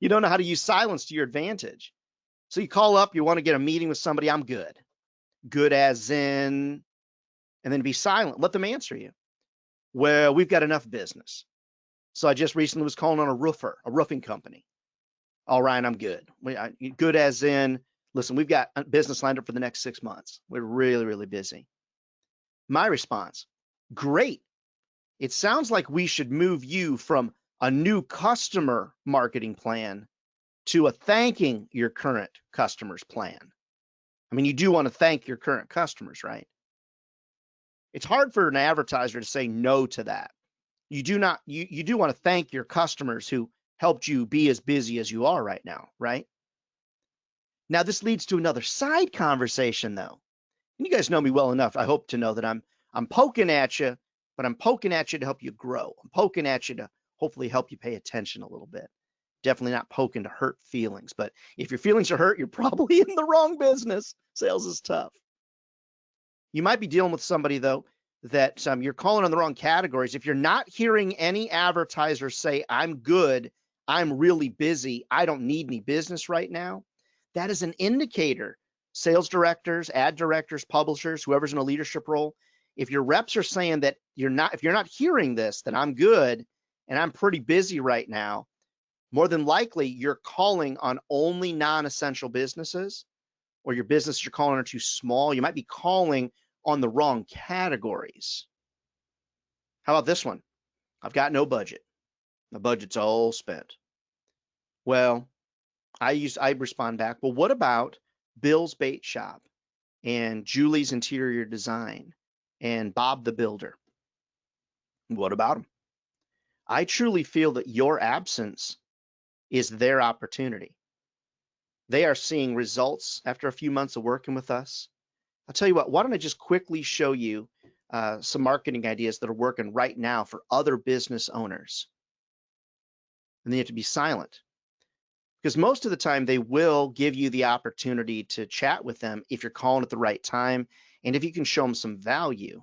You don't know how to use silence to your advantage. So you call up, you want to get a meeting with somebody, I'm good. Good as in, and then be silent. Let them answer you. Well, we've got enough business. So I just recently was calling on a roofing company. All right, I'm good. Good as in, listen, we've got a business lined up for the next 6 months. We're really, really busy. My response, great. It sounds like we should move you from a new customer marketing plan to a thanking your current customers plan. I mean, you do want to thank your current customers, right? It's hard for an advertiser to say no to that. You do want to thank your customers who helped you be as busy as you are right now, right? Now, this leads to another side conversation, though. And you guys know me well enough, I hope to know that I'm poking at you, but I'm poking at you to help you grow. I'm poking at you to hopefully help you pay attention a little bit. Definitely not poking to hurt feelings, but if your feelings are hurt, you're probably in the wrong business. Sales is tough. You might be dealing with somebody, though, that you're calling on the wrong categories. If you're not hearing any advertisers say, I'm good, I'm really busy, I don't need any business right now, that is an indicator. Sales directors, ad directors, publishers, whoever's in a leadership role, if your reps are saying that if you're not hearing this, that I'm good and I'm pretty busy right now, more than likely you're calling on only non-essential businesses, or your business you're calling are too small. You might be calling on the wrong categories. How about this one? I've got no budget. My budget's all spent. Well, I respond back, well, what about Bill's Bait Shop and Julie's Interior Design and Bob the Builder? What about them? I truly feel that your absence is their opportunity. They are seeing results after a few months of working with us. I'll tell you what, why don't I just quickly show you some marketing ideas that are working right now for other business owners. And then you have to be silent, because most of the time they will give you the opportunity to chat with them if you're calling at the right time and if you can show them some value.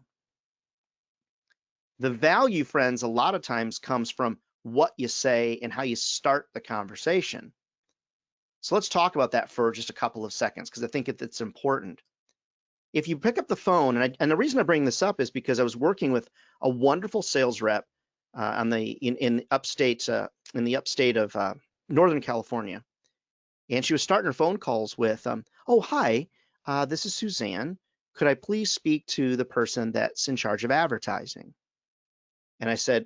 The value, friends, a lot of times comes from what you say and how you start the conversation. So let's talk about that for just a couple of seconds, because I think it's important. If you pick up the phone, and the reason I bring this up is because I was working with a wonderful sales rep in the upstate of Northern California, and she was starting her phone calls with, "Oh, hi, this is Suzanne. Could I please speak to the person that's in charge of advertising?" And I said,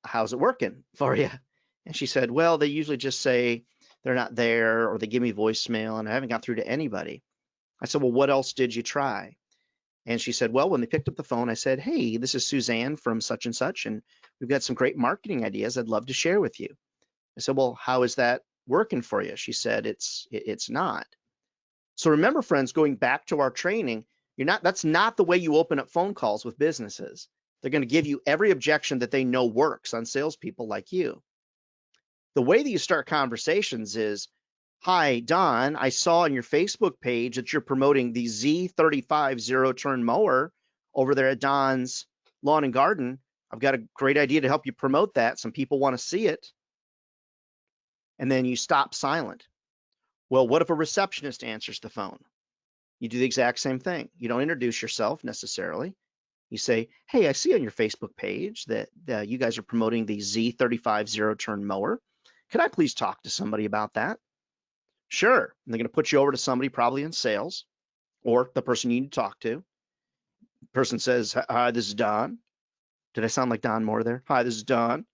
"How's it working for you?" And she said, "Well, they usually just say they're not there, or they give me voicemail, and I haven't got through to anybody." I said, "Well, what else did you try?" And she said, "Well, when they picked up the phone, I said, 'Hey, this is Suzanne from such and such, and we've got some great marketing ideas I'd love to share with you.'" I said, "Well, how is that working for you?" She said, it's not. So remember, friends, going back to our training, that's not the way you open up phone calls with businesses. They're going to give you every objection that they know works on salespeople like you. The way that you start conversations is, "Hi, Don, I saw on your Facebook page that you're promoting the Z35 zero-turn mower over there at Don's Lawn and Garden. I've got a great idea to help you promote that. Some people want to see it." And then you stop silent. Well, what if a receptionist answers the phone? You do the exact same thing. You don't introduce yourself necessarily. You say, "Hey, I see on your Facebook page that you guys are promoting the Z35 zero-turn mower. Could I please talk to somebody about that?" Sure. And they're going to put you over to somebody probably in sales, or the person you need to talk to. The person says, "Hi, this is Don." Did I sound like Don Moore there? "Hi, this is Don."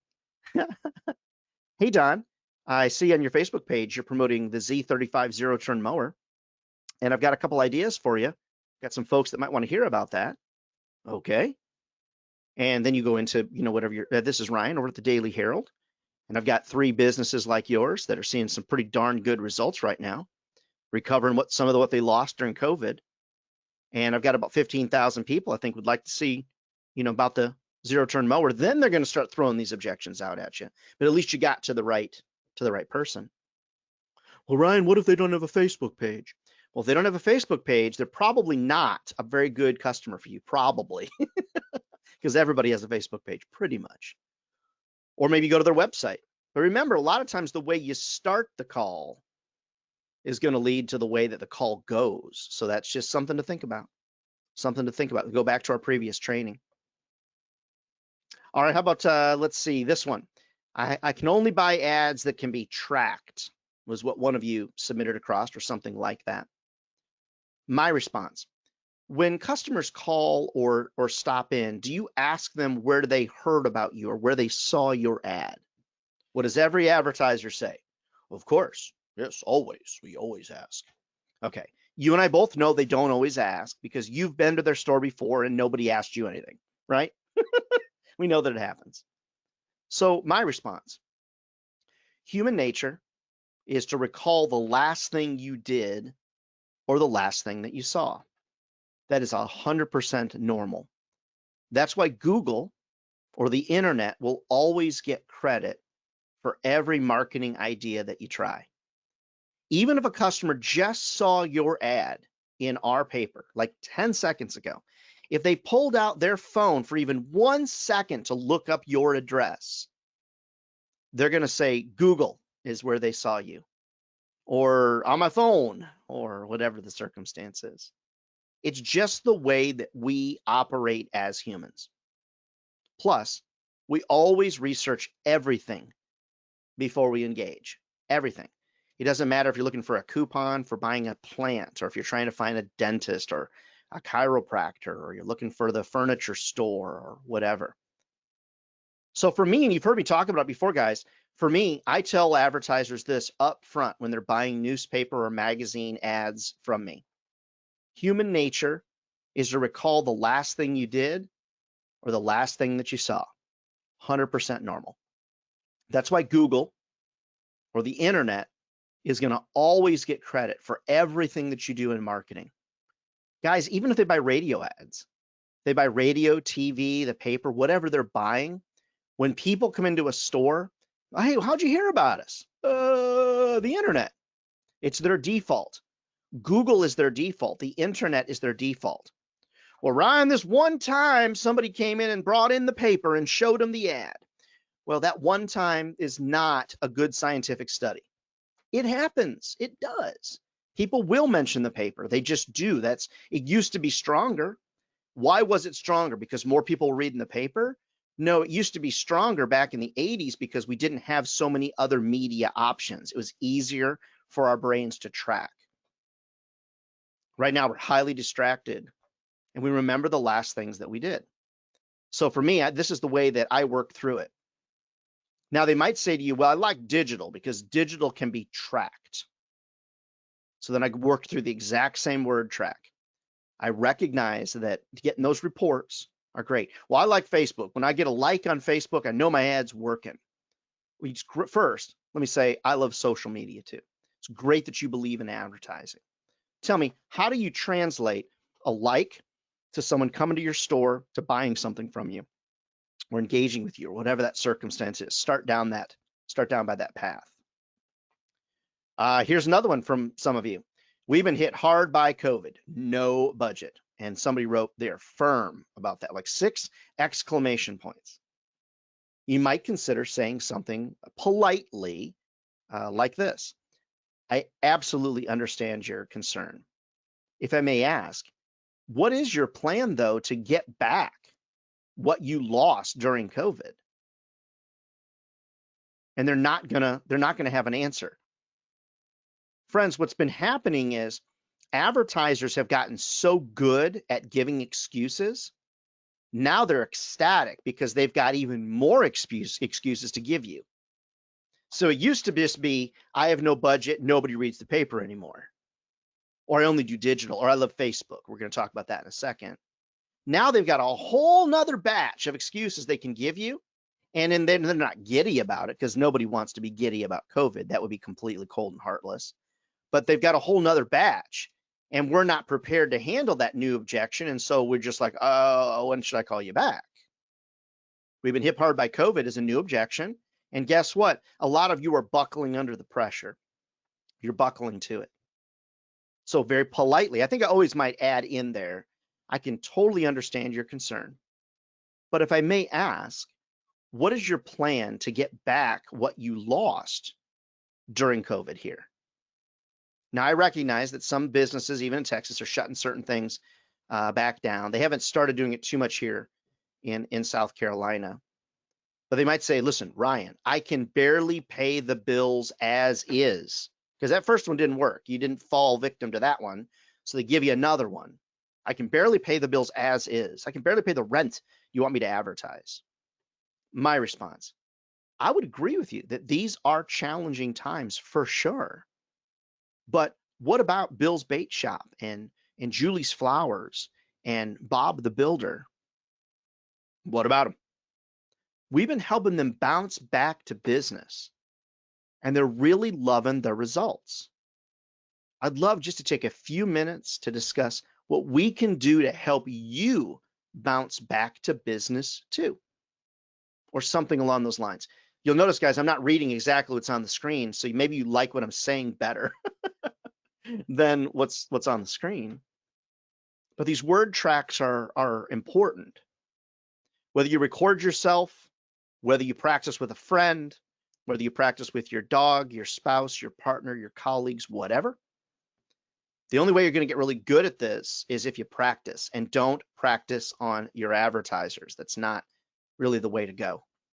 "Hey, Don, I see on your Facebook page you're promoting the Z35 zero-turn mower, and I've got a couple ideas for you. Got some folks that might want to hear about that." Okay. And then you go into, whatever this is Ryan over at the Daily Herald, and I've got 3 businesses like yours that are seeing some pretty darn good results right now, recovering what they lost during COVID. And I've got about 15,000 people I think would like to see, about the zero-turn mower. Then they're going to start throwing these objections out at you. But at least you got to the right person. "Well, Ryan, what if they don't have a Facebook page?" Well, if they don't have a Facebook page, they're probably not a very good customer for you, probably, because everybody has a Facebook page, pretty much. Or maybe go to their website. But remember, a lot of times the way you start the call is going to lead to the way that the call goes. So that's just something to think about. Something to think about. Go back to our previous training. All right, how about, let's see, this one. I can only buy ads that can be tracked, was what one of you submitted across, or something like that. My response: when customers call or stop in, do you ask them where they heard about you or where they saw your ad? What does every advertiser say? Of course, yes, always. We always ask. Okay, you and I both know they don't always ask because you've been to their store before and nobody asked you anything, right? We know that it happens. So my response: human nature is to recall the last thing you did or the last thing that you saw. That is 100% normal. That's why Google or the internet will always get credit for every marketing idea that you try. Even if a customer just saw your ad in our paper like 10 seconds ago, if they pulled out their phone for even 1 second to look up your address, they're going to say Google is where they saw you, or on my phone, or whatever the circumstance is. It's just the way that we operate as humans. Plus, we always research everything before we engage. Everything. It doesn't matter if you're looking for a coupon for buying a plant, or if you're trying to find a dentist or a chiropractor, or you're looking for the furniture store or whatever. So for me, and you've heard me talk about it before, guys, for me, I tell advertisers this up front when they're buying newspaper or magazine ads from me. Human nature is to recall the last thing you did or the last thing that you saw. 100% normal. That's why Google or the internet is going to always get credit for everything that you do in marketing. Guys, even if they buy radio ads, they buy radio, TV, the paper, whatever they're buying, when people come into a store, hey, how'd you hear about us? The internet. It's their default. Google is their default. The internet is their default. Well, Ryan, this one time somebody came in and brought in the paper and showed them the ad. Well, that one time is not a good scientific study. It happens. It does. People will mention the paper. They just do. It used to be stronger. Why was it stronger? Because more people were reading the paper? No, it used to be stronger back in the 80s because we didn't have so many other media options. It was easier for our brains to track. Right now, we're highly distracted, and we remember the last things that we did. So for me, this is the way that I work through it. Now, they might say to you, well, I like digital because digital can be tracked. So then I work through the exact same word, track. I recognize that getting those reports are great. Well, I like Facebook. When I get a like on Facebook, I know my ad's working. First, let me say I love social media too. It's great that you believe in advertising. Tell me, how do you translate a like to someone coming to your store to buying something from you or engaging with you or whatever that circumstance is? Start down by that path. Here's another one from some of you. We've been hit hard by COVID, no budget. And somebody wrote they're firm about that, like 6 exclamation points. You might consider saying something politely like this. I absolutely understand your concern. If I may ask, what is your plan, though, to get back what you lost during COVID? And they're not gonna have an answer. Friends, what's been happening is advertisers have gotten so good at giving excuses. Now they're ecstatic because they've got even more excuses to give you. So it used to just be, I have no budget, nobody reads the paper anymore. Or I only do digital, or I love Facebook. We're going to talk about that in a second. Now they've got a whole nother batch of excuses they can give you. And then they're not giddy about it because nobody wants to be giddy about COVID. That would be completely cold and heartless. But they've got a whole nother batch. And we're not prepared to handle that new objection. And so we're just like, oh, when should I call you back? We've been hit hard by COVID as a new objection. And guess what? A lot of you are buckling under the pressure. You're buckling to it. So very politely, I think I always might add in there, I can totally understand your concern. But if I may ask, what is your plan to get back what you lost during COVID here? Now, I recognize that some businesses, even in Texas, are shutting certain things back down. They haven't started doing it too much here in South Carolina. But they might say, listen, Ryan, I can barely pay the bills as is, because that first one didn't work. You didn't fall victim to that one. So they give you another one. I can barely pay the bills as is. I can barely pay the rent you want me to advertise. My response, I would agree with you that these are challenging times for sure. But what about Bill's Bait Shop and Julie's Flowers and Bob the Builder? What about them? We've been helping them bounce back to business, and they're really loving the results. I'd love just to take a few minutes to discuss what we can do to help you bounce back to business too, or something along those lines. You'll notice, guys, I'm not reading exactly what's on the screen, so maybe you like what I'm saying better than what's on the screen. But these word tracks are important. Whether you record yourself, whether you practice with a friend, whether you practice with your dog, your spouse, your partner, your colleagues, whatever. The only way you're going to get really good at this is if you practice, and don't practice on your advertisers. That's not really the way to go.